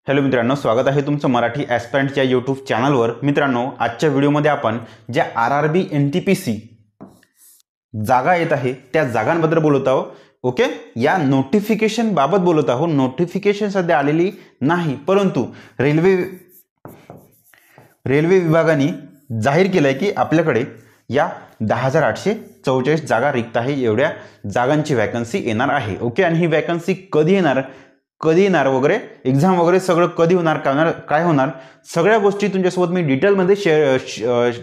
Hello मित्रांनो, स्वागत आहे तुमचं मराठी ॲस्पिरंटच्या यूट्यूब चॅनलवर। मित्रांनो, आजच्या व्हिडिओमध्ये आपण ज्या RRB NTPC जागा येत आहे त्या जागांबद्दल बोलत आहोत। ओके, या नोटिफिकेशन बाबत बोलत आहोत। नोटिफिकेशन सध्या आलेली नाही, परंतु रेल्वे विभागाने जाहीर केलं आहे की आपल्याकडे या 10,844 जागा रिक्त आहे। एवढ्या जागांची वॅकन्सी येणार आहे। ओके, आणि ही वॅकन्सी कधी येणार वगैरे, एक्झाम वगैरे सगळं कधी होणार, काय होणार, सगळ्या गोष्टी तुमच्यासोबत मी डिटेलमध्ये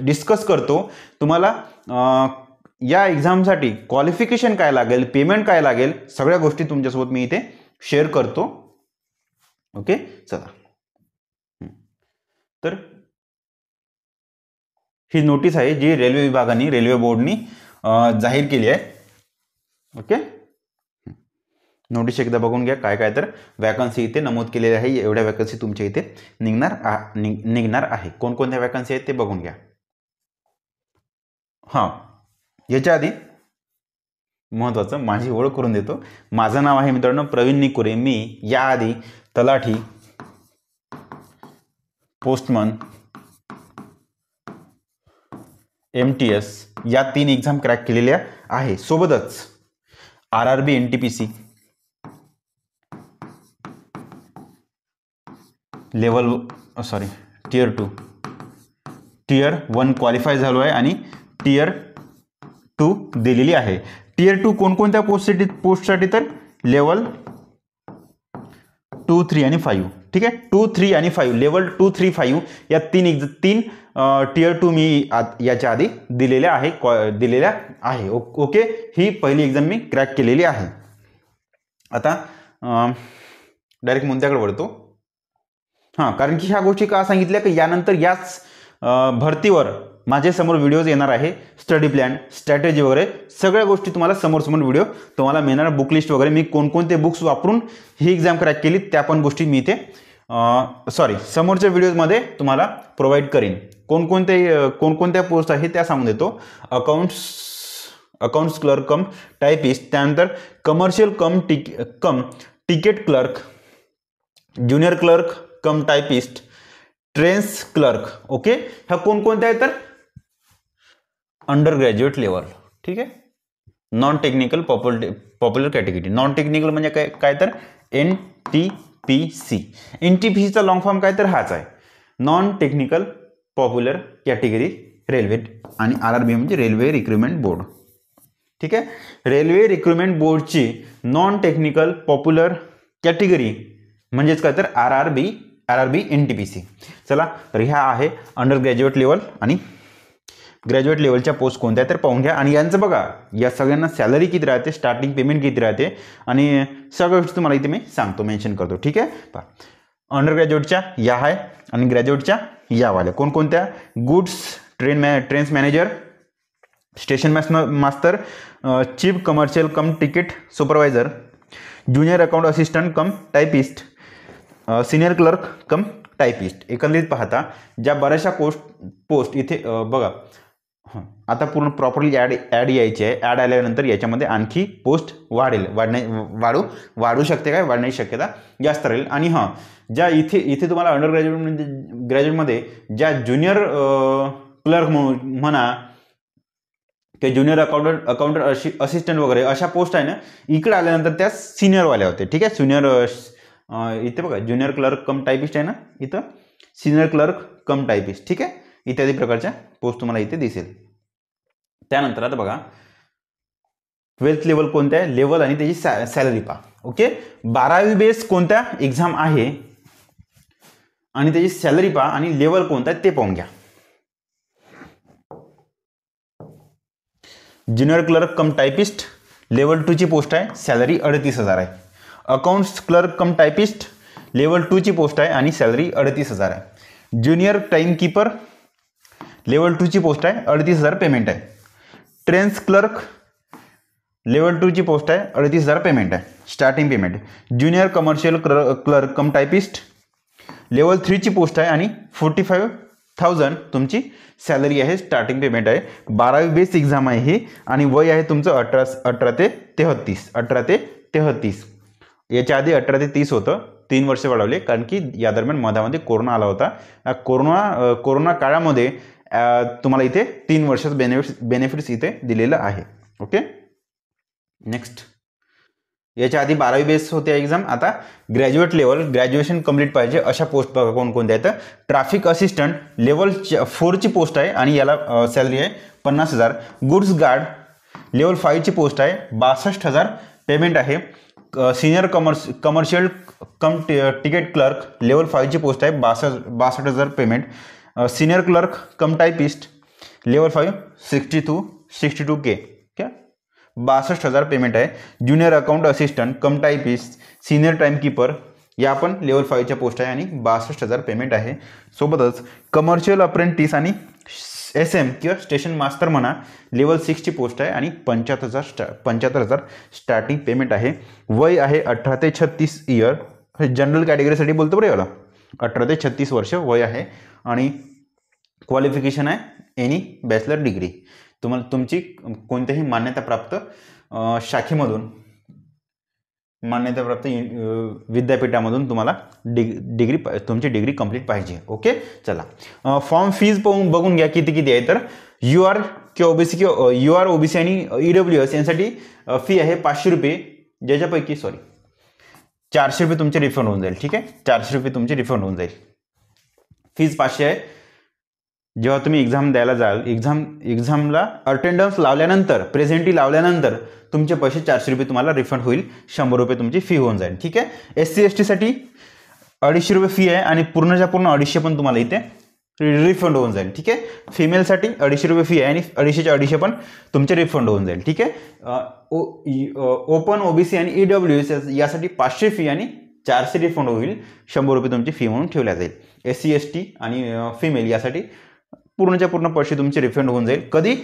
डिस्कस करतो। तुम्हाला या एक्झामसाठी क्वालिफिकेशन काय लागेल, पेमेंट काय लागेल, सगळ्या गोष्टी तुमच्यासोबत मी इथे शेअर करतो। ओके, चला। तर ही नोटीस आहे जी रेल्वे विभागाने, रेल्वे बोर्डनी जाहीर केली आहे। ओके, नोटीस एकदा बघून घ्या। काय काय तर वॅकन्सी इथे नमूद केलेली आहे। एवढ्या वॅकन्सी तुमच्या इथे निघणार आहे। कोणकोणत्या वॅकन्सी आहेत ते बघून घ्या। हां, याच्या आधी महत्त्वाचं माझी ओळख करून देतो। माझं नाव आहे मित्रांनो प्रवीण निकुरे। मी याआधी तलाठी, पोस्टमन, MTS या 3 एक्झाम क्रॅक केलेल्या आहे। सोबतच RRB NTPC tier 2 tier 1 qualify झालो आहे आणि टियर 2 दिलेली आहे। टियर 2 कोणकोणत्या पोस्टसाठी तर लेवल 2, 3 आणि 5। ठीक आहे, 2, 3 आणि 5, लेवल 2, 3, 5 या तीन टियर 2 मी याच्या आधी दिलेल्या आहे। ओके, ही पहिली एक्झाम मी क्रॅक केलेली आहे। आता डायरेक्ट मुद्द्याकडे वळतो। हां, कारण की ह्या गोष्टी का सांगितल्या की यानंतर याच भरतीवर माझ्या समोर व्हिडिओज येणार आहे। स्टडी प्लॅन, स्ट्रॅटेजी वगैरे सगळ्या गोष्टी तुम्हाला समोर व्हिडिओ तुम्हाला मिळणार। बुक लिस्ट वगैरे मी कोणकोणते बुक्स वापरून ही एक्झाम क्रॅक केली त्या पण गोष्टी मी इथे समोरच्या व्हिडिओमध्ये तुम्हाला प्रोव्हाइड करीन। कोणकोणत्या पोस्ट आहेत त्या सांगून देतो। अकाउंट्स क्लर्क कम टायपिस्ट, त्यानंतर commercial cum ticket clerk, junior clerk cum typist, trains clerk. Okay, ह्या कोणकोणत्या आहेत तर अंडर ग्रॅज्युएट लेवल। ठीक आहे, non technical popular category. Non technical म्हणजे काय तर NTPC। NTPCचा लॉंग फॉर्म काय तर हाच आहे, non technical popular category railway, आणि RRB म्हणजे रेल्वे रिक्रुटमेंट बोर्ड। ठीक आहे, रेल्वे रिक्रुटमेंट बोर्डची नॉन टेक्निकल पॉप्युलर कॅटेगरी म्हणजेच काय तर RRB NTPC। चला, तर ह्या आहे अंडर ग्रॅज्युएट लेवल आणि ग्रॅज्युएट लेवलच्या पोस्ट कोणत्या तर पाहून घ्या। आणि यांचं बघा, या सगळ्यांना सॅलरी किती राहते, स्टार्टिंग पेमेंट किती राहते, आणि सगळ्या गोष्टी तुम्हाला इथे मी सांगतो, मेन्शन करतो। ठीक आहे, पहा, अंडर ग्रॅज्युएटच्या या आहे आणि ग्रॅज्युएटच्या या वाल्या कोणकोणत्या, goods trains manager, station master, chief commercial cum ticket supervisor, junior account assistant cum typist, senior clerk cum typist. एकंदरीत पाहता ज्या बऱ्याचशा पोस्ट इथे बघा। आता पूर्ण प्रॉपरली ॲड यायची आहे। ॲड आल्यानंतर याच्यामध्ये आणखी पोस्ट वाढू शकते, काय वाढण्याची शक्यता जास्त राहील। आणि हां, ज्या इथे तुम्हाला अंडर ग्रॅज्युएटमध्ये ज्या ज्युनियर क्लर्क म्हणा की ज्युनियर अकाउंटंट असिस्टंट वगैरे अशा पोस्ट आहे ना, इकडे आल्यानंतर त्या सिनियरवाल्या होते। ठीक आहे, इथे बघा ज्युनियर क्लर्क कम टायपिस्ट आहे ना, इथं सिनियर क्लर्क कम टायपिस्ट। ठीक आहे, इत्यादी प्रकारच्या पोस्ट तुम्हाला इथे दिसेल। त्यानंतर आता बघा 12th लेवल कोणत्या आहे, लेवल आणि त्याची सॅलरी पहा। ओके, 12वी बेस कोणत्या एक्झाम आहे आणि त्याची सॅलरी पहा, आणि लेवल कोणता आहे ते पाहून घ्या। Junior clerk cum typist level 2 ची पोस्ट आहे, सॅलरी 38,000 आहे। Accounts clerk cum typist level 2 ची पोस्ट आहे आणि सॅलरी 38,000 आहे। ज्युनियर टाइम कीपर लेवल 2 ची पोस्ट आहे, 38,000 पेमेंट आहे। ट्रेन्स क्लर्क लेवल 2 ची पोस्ट आहे, 38,000 पेमेंट आहे, starting payment. Junior commercial clerk cum typist level 3 ची पोस्ट आहे आणि 45,000 तुमची सॅलरी आहे, स्टार्टिंग पेमेंट आहे। 12वी बेस एक्झाम आहे ही, आणि वय आहे तुमचं 18 ते 33। याच्या आधी 18 ते 30 होतं, 3 वर्ष वाढवले, कारण की या दरम्यान मधामध्ये कोरोना आला होता. कोरोना काळामध्ये तुम्हाला इथे 3 वर्षाचं बेनिफिट्स इथे दिलेलं आहे. ओके. नेक्स्ट, याच्या आधी 12वी बेस होते एक्झाम. आता ग्रॅज्युएट लेवल, ग्रॅज्युएशन कंप्लीट पाहिजे अशा पोस्ट बघा कोणकोणत्या आहेत. ट्रॅफिक असिस्टंट लेवल 4ची पोस्ट आहे आणि याला सॅलरी आहे 50,000. गुड्स गार्ड लेवल 5ची पोस्ट आहे 62,000 पेमेंट आहे. Senior commercial cum ticket clerk level 5ची पोस्ट आहे 62,000 payment. Senior clerk cum typist level 5 62K, 62,000 payment आहे. Junior account assistant cum typist senior timekeeper या पण लेवल 5च्या पोस्ट आहे आणि 62,000 पेमेंट आहे. सोबतच कमर्शियल अप्रेंटिस आणि SM किंवा स्टेशन मास्टर म्हणा लेवल 6ची पोस्ट आहे आणि 75,000 स्टार्टिंग पेमेंट आहे. वय आहे 18 ते 36 इयर. जनरल कॅटेगरीसाठी बोलतो बरं याला. 18 ते 36 वर्ष वय आहे आणि क्वालिफिकेशन आहे एनी बॅचलर डिग्री. तुम्हाला तुमची कोणत्याही मान्यताप्राप्त शाखेमधून, मान्यताप्राप्त विद्यापीठामधून तुम्हाला तुमची डिग्री कंप्लीट पाहिजे. ओके. चला, फॉर्म फीज बघून घ्या किती आहे. तर UR किंवा OBC किंवा UR OBC आणि EWS यांसाठी फी आहे 500 रुपये, ज्याच्यापैकी 400 रुपये तुमचे रिफंड होऊन जाईल. ठीक आहे, 400 रुपये तुमचे रिफंड होऊन जाईल. फीज 500 आहे. जेव्हा तुम्ही एक्झाम द्यायला जाल, एक्झामला अटेंडन्स लावल्यानंतर, प्रेझेंटी लावल्यानंतर तुमचे पैसे 400 रुपये तुम्हाला रिफंड होईल. 100 रुपये तुमची फी होऊन जाईल. ठीक आहे. SC ST साठी 250 रुपये फी आहे आणि पूर्णच्या पूर्ण 250 पण तुम्हाला इथे रिफंड होऊन जाईल. ठीक आहे. फिमेलसाठी 250 रुपये फी आहे आणि 250 पण तुमचे रिफंड होऊन जाईल. ठीक आहे. ओपन OBC आणि EWS यासाठी 500 फी आणि 400 रिफंड होईल. 100 रुपये तुमची फी म्हणून ठेवल्या जाईल. SC ST आणि फिमेल यासाठी पूर्णच्या पूर्ण पैसे तुमचे रिफंड होऊन जाईल. कधी?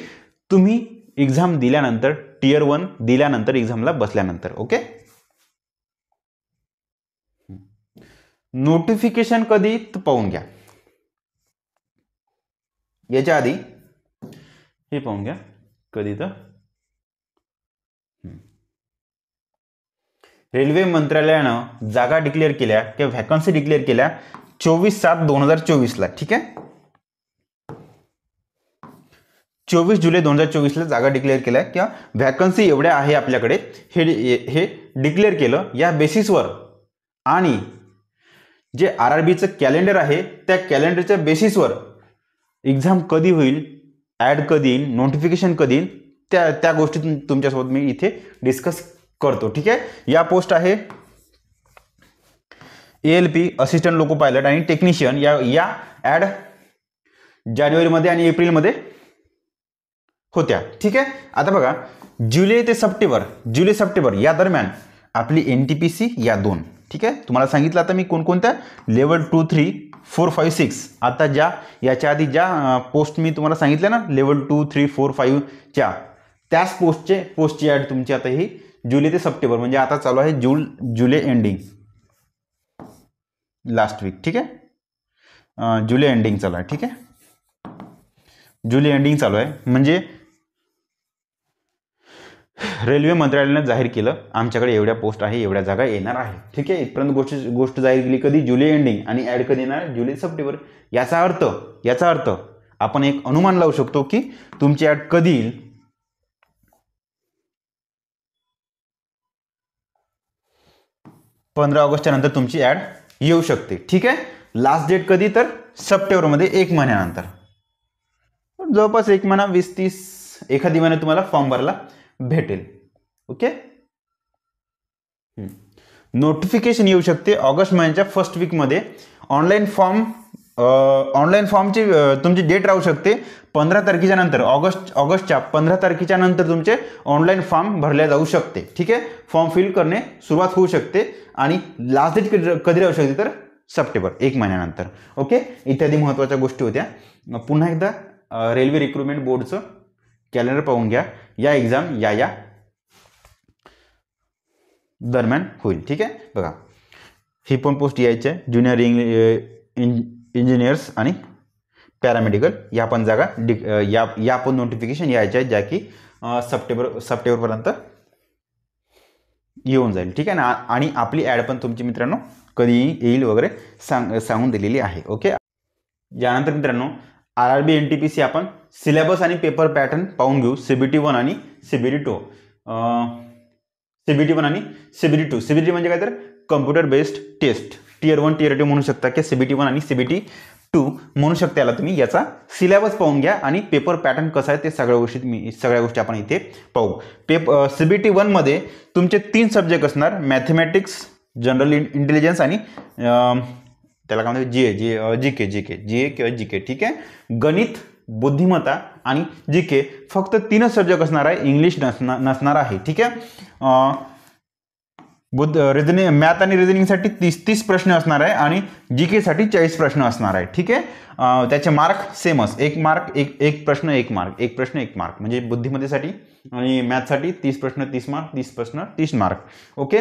तुम्ही एक्झाम दिल्यानंतर, Tier 1 दिल्यानंतर, एक्झामला बसल्यानंतर. ओके. नोटिफिकेशन कधी पाहून घ्या. याच्या आधी हे पाहून घ्या कधी. तर रेल्वे मंत्रालयानं जागा डिक्लेअर केल्या किंवा व्हॅकन्सी डिक्लेअर केल्या 24/7/2024 ला. ठीक आहे. 24 जुलै 2024 ला जागा डिक्लेअर केल्या किंवा व्हॅकन्सी एवढ्या आहे आपल्याकडे हे डिक्लेअर केलं. या बेसिसवर आणि जे RRBचं कॅलेंडर आहे त्या कॅलेंडरच्या बेसिसवर एक्झाम कधी होईल, ॲड कधी येईल, नोटिफिकेशन कधी येईल, त्या गोष्टी तुमच्यासोबत मी इथे डिस्कस करतो. ठीक आहे. या पोस्ट आहे ALP असिस्टंट लोको पायलट आणि टेक्निशियन. या ॲड जानेवारीमध्ये आणि एप्रिलमध्ये होत्या. ठीक आहे. आता बघा, जुलै सप्टेंबर या दरम्यान आपली NTPC या 2. ठीक आहे. तुम्हाला सांगितलं आता मी कोणकोणत्या लेवल 2, 3, 4, 5, 6 आता याच्या आधी ज्या पोस्ट मी तुम्हाला सांगितल्या ना लेवल 2, 3, 4, 5 च्या, त्याच पोस्टची ॲड तुमची आता ही जुलै ते सप्टेंबर, म्हणजे आता चालू आहे जुलै एंडिंग, लास्ट वीक. ठीक आहे. जुलै एंडिंग चालू आहे. ठीक आहे. जुलै एंडिंग चालू आहे म्हणजे रेल्वे मंत्रालयाने जाहीर केलं आमच्याकडे एवढ्या पोस्ट आहे, एवढ्या जागा येणार आहे. ठीक आहे. इथपर्यंत गोष्ट जाहीर केली कधी? जुलै एंडिंग. आणि ॲड कधी येणार? जुलै सप्टेंबर. याचा अर्थ आपण एक अनुमान लावू शकतो की तुमची ॲड कधी येईल. 15 ऑगस्टच्या नंतर तुमची ॲड येऊ शकते. ठीक आहे. लास्ट डेट कधी? तर सप्टेंबरमध्ये, 1 महिन्यानंतर, जवळपास 1 महिना 20-30 एखादी महिना तुम्हाला फॉर्म भरायला भेटेल. ओके. नोटिफिकेशन येऊ शकते ऑगस्ट महिन्याच्या फर्स्ट वीकमध्ये. ऑनलाईन फॉर्मची तुमची डेट राहू शकते 15 तारखेच्या नंतर. ऑगस्टच्या 15 तारखेच्या नंतर तुमचे ऑनलाईन फॉर्म भरले जाऊ शकते. ठीक आहे. फॉर्म फिल करणे सुरुवात होऊ शकते आणि लास्ट डेट कधी राहू शकते? तर सप्टेंबर, 1 महिन्यानंतर. ओके. इत्यादी महत्त्वाच्या गोष्टी होत्या. पुन्हा एकदा रेल्वे रिक्रुटमेंट बोर्डचं कॅलेंडर पाहून घ्या. या एक्झाम या दरम्यान होईल. ठीक आहे. बघा, ही पण पोस्ट यायची आहे. ज्युनियर इंजिनियर्स आणि पॅरामेडिकल या पण जागा या पण नोटिफिकेशन यायच्या आहेत, ज्या की सप्टेंबरपर्यंत येऊन जाईल. ठीक आहे ना. आणि आपली ॲड पण तुमची मित्रांनो कधी येईल वगैरे सांगून दिलेली आहे. ओके. यानंतर मित्रांनो RRB NTPC आपण सिलेबस आणि पेपर पॅटर्न पाहून घेऊ. CBT 1 आणि CBT 2. CBT 1 आणि CBT 2. CBT म्हणजे काय तर computer based test, Tier 1 Tier 2 म्हणू शकता की CBT 1 आणि CBT 2 म्हणू शकता. याला तुम्ही याचा सिलेबस पाहून घ्या आणि पेपर पॅटर्न कसा आहे ते सगळ्या गोष्टी आपण इथे पाहू. CBT 1 मध्ये तुमचे 3 सब्जेक्ट असणार. मॅथमॅटिक्स, जनरल इंटेलिजन्स आणि त्याला काय म्हणतात जीके किंवा जीके. ठीक आहे. गणित, बुद्धिमत्ता आणि जीके फक्त 3च सब्जेक्ट असणार आहे. इंग्लिश नसणार आहे. ठीक आहे. रिझनिंग, मॅथ आणि रिझनिंगसाठी 30 प्रश्न असणार आहे आणि जीके साठी 40 प्रश्न असणार आहे. ठीक आहे. त्याचे मार्क सेमच, 1 मार्क 1 प्रश्न 1 मार्क, 1 प्रश्न 1 मार्क. म्हणजे बुद्धिमत्तेसाठी आणि मॅथसाठी 30 प्रश्न 30 मार्क, 30 प्रश्न 30 मार्क. ओके.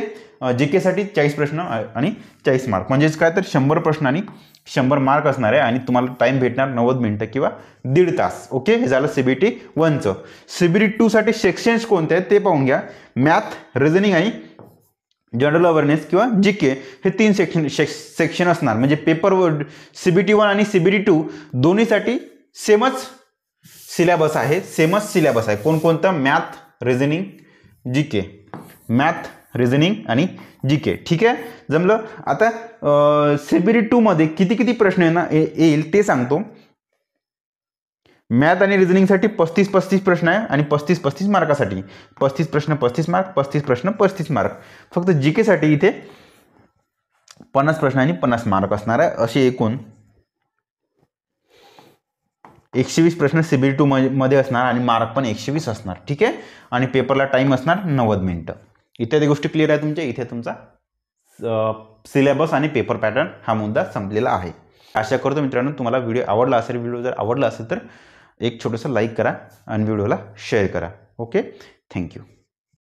जीके साठी 40 प्रश्न आणि 40 मार्क. म्हणजेच काय तर 100 प्रश्न आणि 100 मार्क असणार आहे आणि तुम्हाला टाइम भेटणार 90 मिनिटं किंवा 1.5 तास. ओके. हे झालं CBT 1चं. CBT 2 साठी सेक्शन्स कोणते आहेत ते पाहून घ्या. मॅथ, रिझनिंग आणि जनरल अवेअरनेस किंवा जीके हे 3 सेक्शन असणार. म्हणजे पेपर CBT 1 आणि CBT 2 दोन्हीसाठी सेमच सिलेबस आहे. कोणकोणतं? Math, reasoning, GK. Math, reasoning आणि जीके. ठीक आहे. जमलं. आता CBT 2 मध्ये किती प्रश्न येईल ते सांगतो. मॅथ आणि रिझनिंगसाठी 35 प्रश्न आहे आणि 35 मार्कासाठी 35 प्रश्न 35 मार्क, 35 प्रश्न 35 मार्क. फक्त जीके साठी इथे 50 प्रश्न आणि 50 मार्क असणार आहे. असे एकूण 120 प्रश्न CBT 2 मध्ये असणार आणि मार्क पण 120 असणार. ठीक आहे. आणि पेपरला टाइम असणार 90 मिनिटं. इत्यादी गोष्टी क्लिअर आहे तुमच्या. इथे तुमचा सिलेबस आणि पेपर पॅटर्न हा मुद्दा संपलेला आहे. आशा करतो मित्रांनो तुम्हाला व्हिडिओ आवडला असेल. व्हिडिओ जर आवडला असेल तर एक छोटंसं लाईक करा आणि व्हिडिओला शेअर करा. ओके. थँक्यू.